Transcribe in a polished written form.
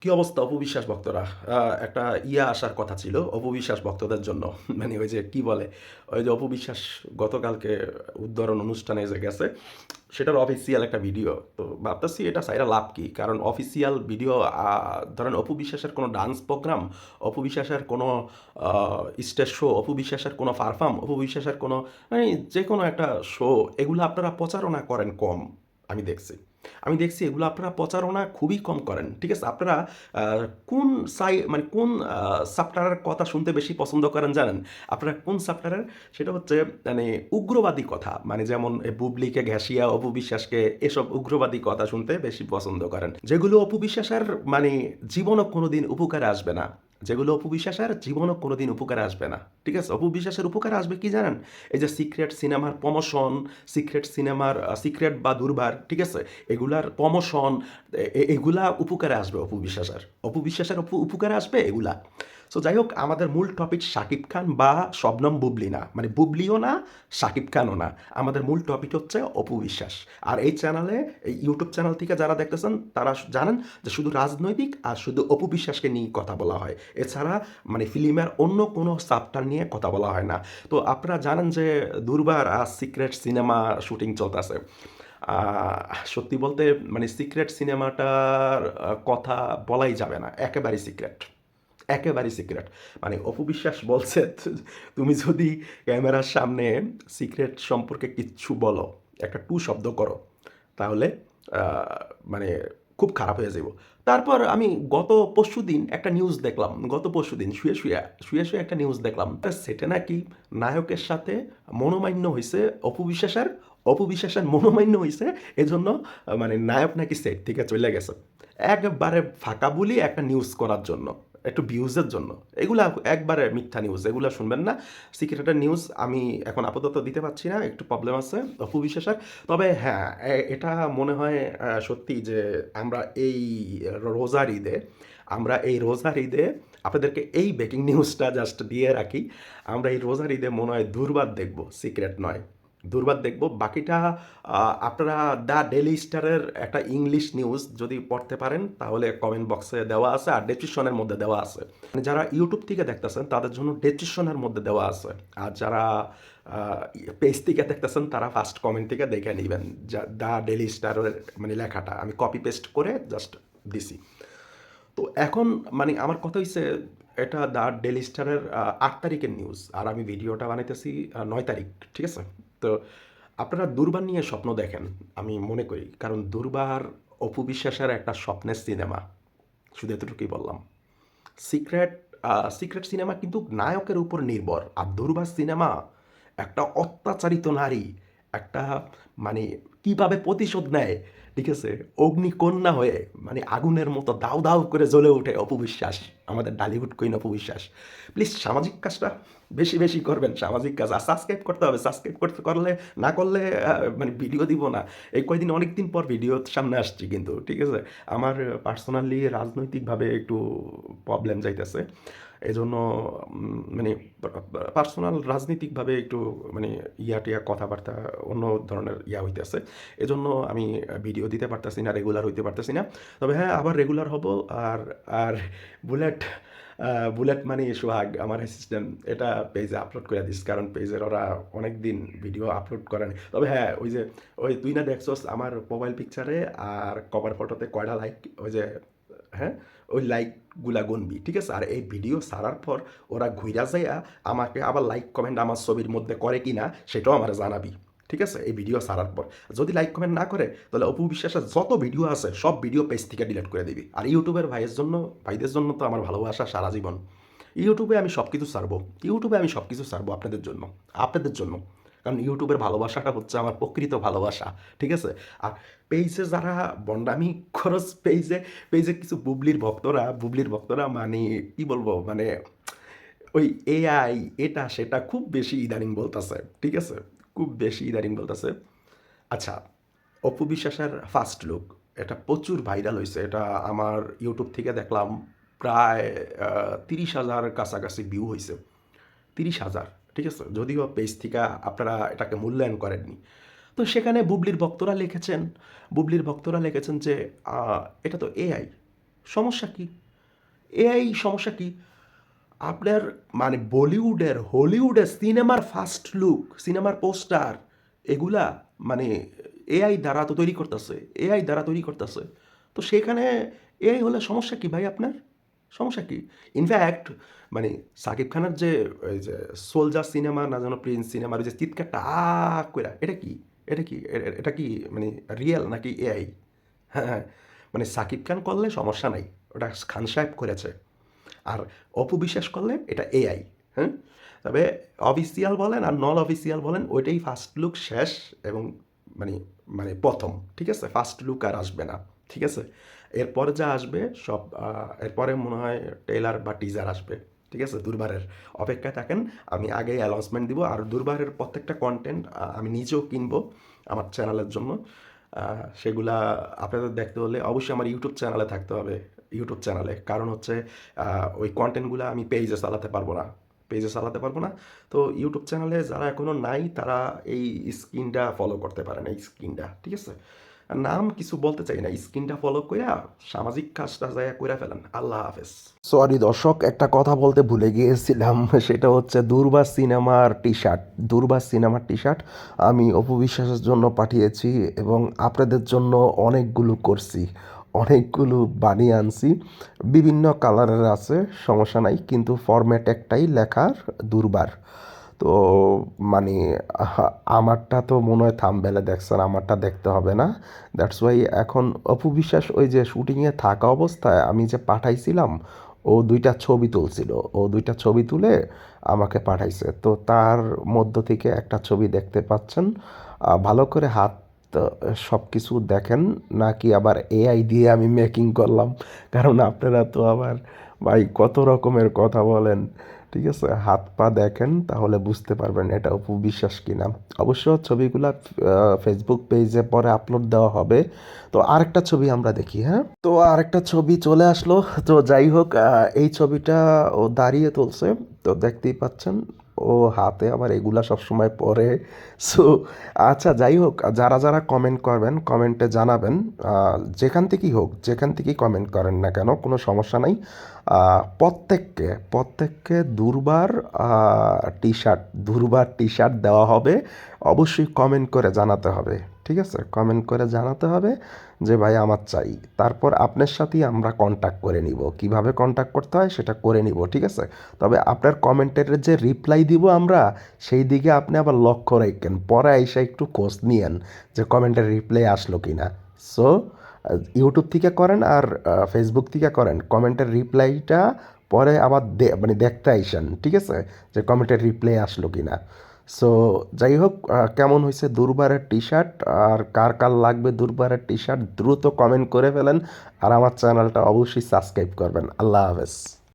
কি অবস্থা অপবিশ্বাস ভক্তরা? একটা আসার কথা ছিল অপবিশ্বাস ভক্তদের জন্য। মানে ওই যে কি বলে? ওই যে অপবিশ্বাস গতকালকে উদ্ধরণ অনুষ্ঠানে যে গেছে, সেটার অফিসিয়াল একটা ভিডিও। তো ভাবতেছি এটা ছাইড়া লাভ কি? কারণ অফিসিয়াল ভিডিও ধরেন অপবিশ্বাসের কোনো ডান্স প্রোগ্রাম, অপবিশ্বাসের কোনো আ স্টেজ শো, অপবিশ্বাসের কোনো পারফর্ম, অপবিশ্বাসের কোনো মানে যেকোনো একটা শো এগুলো আপনারা প্রচারণা করেন কম। আমি দেখছি। আমি দেখছি এগুলো আপনারা প্রচারণা খুবই কম করেন। ঠিক আছে? আপনারা আ কোন মানে কোন সাবটারের কথা শুনতে বেশি পছন্দ করেন জানেন? আপনারা কোন সাবটারের? সেটা হচ্ছে মানে উগ্রবাদী কথা। মানে যেমন বুবলিকে ঘেঁষিয়া অপু বিশ্বাসকে এসব উগ্রবাদী কথা শুনতে বেশি পছন্দ করেন। যেগুলো অপু বিশ্বাসের মানে জীবনও কোনোদিন উপকারে আসবে না। যেগুলো অপু বিশ্বাসের জীবনও কোনোদিন উপকারে আসবে না। ঠিক আছে? অপু বিশ্বাসের উপকারে আসবে কি জানেন? এই যে সিক্রেট সিনেমার প্রমোশন, সিক্রেট সিনেমার সিক্রেট বা দুর্বার, ঠিক আছে? এগুলার প্রমোশন এগুলা উপকারে আসবে অপু বিশ্বাসের। অপু বিশ্বাসের উপকারে আসবে এগুলা। সো যাই হোক আমাদের মূল টপিক শাকিব খান বা শবনম বুবলি না। মানে বুবলিও না, শাকিব খানও না। আমাদের মূল টপিক হচ্ছে অপু বিশ্বাস। আর এই চ্যানেলে, এই ইউটিউব চ্যানেল থেকে যারা দেখতেছেন তারা জানেন যে শুধু রাজনৈতিক আর শুধু অপু বিশ্বাসকে নিয়ে কথা বলা হয়। এছাড়া মানে ফিল্মের অন্য কোনো সাবটার নিয়ে কথা বলা হয় না। তো আপনারা জানেন যে দুর্বার আর সিক্রেট সিনেমা শুটিং চলতেছে। সত্যি বলতে মানে সিক্রেট সিনেমাটার কথা বলাই যাবে না, একেবারেই সিক্রেট, একেবারেই সিক্রেট। মানে অপু বিশ্বাস বলছে তুমি যদি ক্যামেরার সামনে সিক্রেট সম্পর্কে কিচ্ছু বলো, একটা টু শব্দ করো, তাহলে মানে খুব খারাপ হয়ে যাব। তারপর আমি গত পরশুদিন একটা নিউজ দেখলাম, গত পরশুদিন শুয়ে একটা নিউজ দেখলাম, সেটা নাকি নায়কের সাথে মনোমালিন্য হয়েছে অপবিশ্বাসের, অপবিশ্বাসের মনোমালিন্য হয়েছে, এজন্য মানে নায়ক নাকি সেট থেকে চলে গেছে একবারে ফাঁকা বলি একটা নিউজ করার জন্য, একটু ভিউজের জন্য। এগুলা একবারে মিথ্যা নিউজ, এগুলা শুনবেন না। সিক্রেটের নিউজ আমি এখন আপাতত দিতে পারছি না, একটু প্রবলেম আছে অপবিশ্বাসের। তবে হ্যাঁ, এটা মনে হয় সত্যি যে আমরা এই রোজার ঈদে, আমরা এই রোজার ঈদে আপনাদেরকে এই ব্রেকিং নিউজটা জাস্ট দিয়ে রাখি। আমরা এই রোজার ঈদে মনে হয় দুর্বার দেখব, সিক্রেট নয়, দুর্বার দেখব। বাকিটা আপনারা দ্য ডেলি স্টারের একটা ইংলিশ নিউজ যদি পড়তে পারেন তাহলে কমেন্ট বক্সে দেওয়া আছে আর ডেসক্রিপশনের মধ্যে দেওয়া আছে। মানে যারা ইউটিউব থেকে দেখতেছেন তাদের জন্য ডেসক্রিপশনের মধ্যে দেওয়া আছে। আর যারা পেজ থেকে দেখতেছেন তারা ফার্স্ট কমেন্ট থেকে দেখে নেবেন যা দ্য ডেলি স্টারের মানে লেখাটা আমি কপি পেস্ট করে জাস্ট দিছি। তো এখন মানে আমার কথা হইছে এটা দ্য ডেলি স্টারের 8 তারিখের নিউজ আর আমি ভিডিওটা বানাইতেছি 9 তারিখ। ঠিক আছে? তো আপনারা দুর্বার নিয়ে স্বপ্ন দেখেন আমি মনে করি, কারণ দুর্বার অপু বিশ্বাসের একটা স্বপ্নের সিনেমা। শুধু এতটুকুই বললাম। সিক্রেট সিক্রেট সিনেমা কিন্তু নায়কের উপর নির্ভর, আর দুর্বার সিনেমা একটা অত্যাচারিত নারী একটা মানে কিভাবে প্রতিশোধ নেয়, ঠিক আছে, অগ্নিকন্যা হয়ে মানে আগুনের মতো দাউ দাউ করে জ্বলে ওঠে অপবিশ্বাস, আমাদের ডালিউড কুইন অপবিশ্বাস। প্লিজ সামাজিক কাজটা বেশি বেশি করবেন, সামাজিক কাজ। আর সাবস্ক্রাইব করতে হবে, সাবস্ক্রাইব করতে করলে না করলে মানে ভিডিও দিব না। এই কয়দিন অনেক দিন পর ভিডিও সামনে আসছি কিন্তু, ঠিক আছে। আমার পার্সোনালি রাজনৈতিকভাবে একটু প্রবলেম যাইতেছে, এই জন্য মানে পার্সোনাল রাজনৈতিকভাবে একটু মানে টিয়া কথাবার্তা অন্য ধরনের হইতেছে, এজন্য আমি ভিডিও দিতে পারতেছি না, রেগুলার হইতে পারতেছি না। তবে হ্যাঁ, আবার রেগুলার হব। আর আর বুলেট বুলেট মানে সোহাগ আমার অ্যাসিস্ট্যান্ট, এটা পেজে আপলোড করে দিস, কারণ পেজের ওরা অনেক দিন ভিডিও আপলোড করে নাই। তবে হ্যাঁ, ওই যে ওই তুই না দেখছস আমার প্রোফাইল পিকচারে আর কভার ফটোতে কয়টা লাইক, ওই যে হ্যাঁ, ওই লাইকগুলা গুনবি, ঠিক আছে। আর এই ভিডিও ছাড়ার পর ওরা ঘুইরা যাইয়া আমাকে আবার লাইক কমেন্ট আমার ছবির মধ্যে করে কিনা সেটাও আমার জানাবি, ঠিক আছে। এই ভিডিও ছাড়ার পর যদি লাইক কমেন্ট না করে তাহলে অপু বিশ্বাসের যত ভিডিও আছে সব ভিডিও পেজ থেকে ডিলিট করে দিবি। আর ইউটিউবের ভাইদের জন্য তো আমার ভালোবাসা সারা জীবন। ইউটিউবে আমি সব কিছু ছাড়বো, ইউটিউবে আমি সব কিছু ছাড়বো আপনাদের জন্য, আপনাদের জন্য। কারণ ইউটিউবের ভালোবাসাটা হচ্ছে আমার প্রকৃত ভালোবাসা, ঠিক আছে। আর পেজে যারা বন্ডামি খরচ, পেজে পেজে কিছু বুবলির ভক্তরা মানে কি বলবো মানে ওই এআই এটা সেটা খুব বেশি ইদানিং বলতেছে, ঠিক আছে, খুব বেশি ইদানিং বলতেছে। আচ্ছা, অপু বিশ্বাসের ফার্স্ট লুক এটা প্রচুর ভাইরাল হয়েছে, এটা আমার ইউটিউব থেকে দেখলাম প্রায় 30,000 কাছাকাছি ভিউ হয়েছে, 30,000, ঠিক আছে। যদিও পেজ থেকে আপনারা এটাকে মূল্যায়ন করেননি। তো সেখানে বুবলির ভক্তরা লিখেছেন যে এটা তো এআই, সমস্যা কি? এআই সমস্যা কি? আপনার মানে বলিউডের, হলিউডের সিনেমার ফার্স্ট লুক, সিনেমার পোস্টার এগুলা মানে এআই দ্বারা তো তৈরি করতেছে, এআই দ্বারা তৈরি করতেছে। তো সেখানে এআই হলে সমস্যা কি ভাই আপনার? সমস্যা কি? ইনফ্যাক্ট মানে সাকিব খানের যে ওই যে সোলজার সিনেমা না যেন প্রিন্স সিনেমার ওই যে চিৎকারটা কইরা এটা কি? এটা কি? এটা কি মানে রিয়েল নাকি এআই? হ্যাঁ, হ্যাঁ। মানে সাকিব খান করলে সমস্যা নাই। ওটা খান সাহেব করেছে। আর অপবিশ্বাস করলে এটা এআই, হ্যাঁ? তবে অফিসিয়াল বলেন আর নন অফিসিয়াল বলেন ওইটাই ফার্স্ট লুক শেষ এবং মানে মানে প্রথম, ঠিক আছে? ফার্স্ট লুক আর আসবে না, ঠিক আছে? এরপরে যা আসবে সব এরপরে মনে হয় ট্রেলার বা টিজার আসবে, ঠিক আছে? দুর্বারের অপেক্ষায় থাকেন। আমি আগেই অ্যানাউন্সমেন্ট দিব আর দুর্বারের প্রত্যেকটা কন্টেন্ট আমি নিজেও কিনবো আমার চ্যানেলের জন্য। সেগুলা আপনাদের দেখতে হলে অবশ্যই আমার ইউটিউব চ্যানেলে থাকতে হবে, ইউটিউব চ্যানেলে। কারণ হচ্ছে ওই কন্টেন্টগুলো আমি পেজে চালাতে পারবো না, পেজে চালাতে পারবো না। তো ইউটিউব চ্যানেলে যারা এখনও নাই তারা এই স্ক্রিনটা ফলো করতে পারেন, এই স্ক্রিনটা, ঠিক আছে? আর নাম কিছু বলতে চাই না, স্ক্রিনটা ফলো কইরা সামাজিক কাজটা যায় কইরা ফেলেন। আল্লাহ হাফেজ। সরি দর্শক, একটা কথা বলতে ভুলে গিয়েছিলাম, সেটা হচ্ছে দুর্বার সিনেমার টি শার্ট, দুর্বার সিনেমার টি শার্ট আমি অপু বিশ্বাসের জন্য পাঠিয়েছি এবং আপনাদের জন্য অনেকগুলো করছি, অনেকগুলো বানিয়ে আনছি। বিভিন্ন কালারের আছে, সমস্যা নাই, কিন্তু ফরম্যাট একটাই লেখার দুর্বার। তো মানে আমারটা তো মনে হয় থাম্বনেলে দেখছেন, আমারটা দেখতে হবে না। দ্যাটস ওয়াই এখন অপু বিশ্বাস ওই যে শুটিংয়ে থাকা অবস্থায় আমি যে পাঠাইছিলাম, ও দুইটা ছবি তুলছিল, ও দুইটা ছবি তুলে আমাকে পাঠাইছে। তো তার মধ্য থেকে একটা ছবি দেখতে পাচ্ছেন। ভালো করে হাত সব কিছু দেখেন, নাকি আবার এআই দিয়ে আমি মেকিং করলাম। কারণ আপনারা তো আবার ভাই কত রকমের কথা বলেন, ঠিক আছে? হাত পা দেখেন তাহলে বুঝতে পারবেন এটা অপু বিশ্বাস কিনা। অবশ্য ছবিগুলা ফেসবুক পেজে পরে আপলোড দেওয়া হবে। তো আরেকটা ছবি আমরা দেখি, হ্যাঁ? তো আরেকটা ছবি চলে আসলো। তো যাই হোক, এই ছবিটা ও দাঁড়িয়ে তুলছে, তো দেখতেই পাচ্ছেন। ও হাতে আবার এগুলা সবসময় পরে। সো আচ্ছা, যাই হোক, যারা যারা কমেন্ট করবেন কমেন্টে জানাবেন। যেখান থেকেই হোক, যেখান থেকেই কমেন্ট করেন না কেন, কোনো সমস্যা নাই। প্রত্যেককে প্রত্যেককে দুর্বার টি শার্ট, দুর্বার টি শার্ট দেওয়া হবে। অবশ্যই কমেন্ট করে জানাতে হবে, ঠিক আছে? কমেন্ট করে জানাতে হবে যে ভাই আমার চাই। তারপর আপনার সাথেই আমরা কন্ট্যাক্ট করে নিব, কিভাবে কন্ট্যাক্ট করতে হয় সেটা করে নিব, ঠিক আছে? তবে আপনার কমেন্টের যে রিপ্লাই দিব আমরা, সেই দিকে আপনি আবার লক্ষ্য রাখেন, পরে এসে একটু খোঁজ নিয়েন যে কমেন্টের রিপ্লাই আসলো কি না। সো ইউটিউব থেকে করেন আর ফেসবুক থেকে করেন, কমেন্টের রিপ্লাইটা পরে আবার মানে দেখতে আইসেন, ঠিক আছে? যে কমেন্টের রিপ্লাই আসলো কি না। সো যাই হোক, কেমন হয়েছে দুর্বারের টি শার্ট, আর কার কার লাগবে দুর্বারের টি শার্ট দ্রুত কমেন্ট করে ফেলেন। আর আমার চ্যানেলটা অবশ্যই সাবস্ক্রাইব করবেন। আল্লাহ হাফেজ।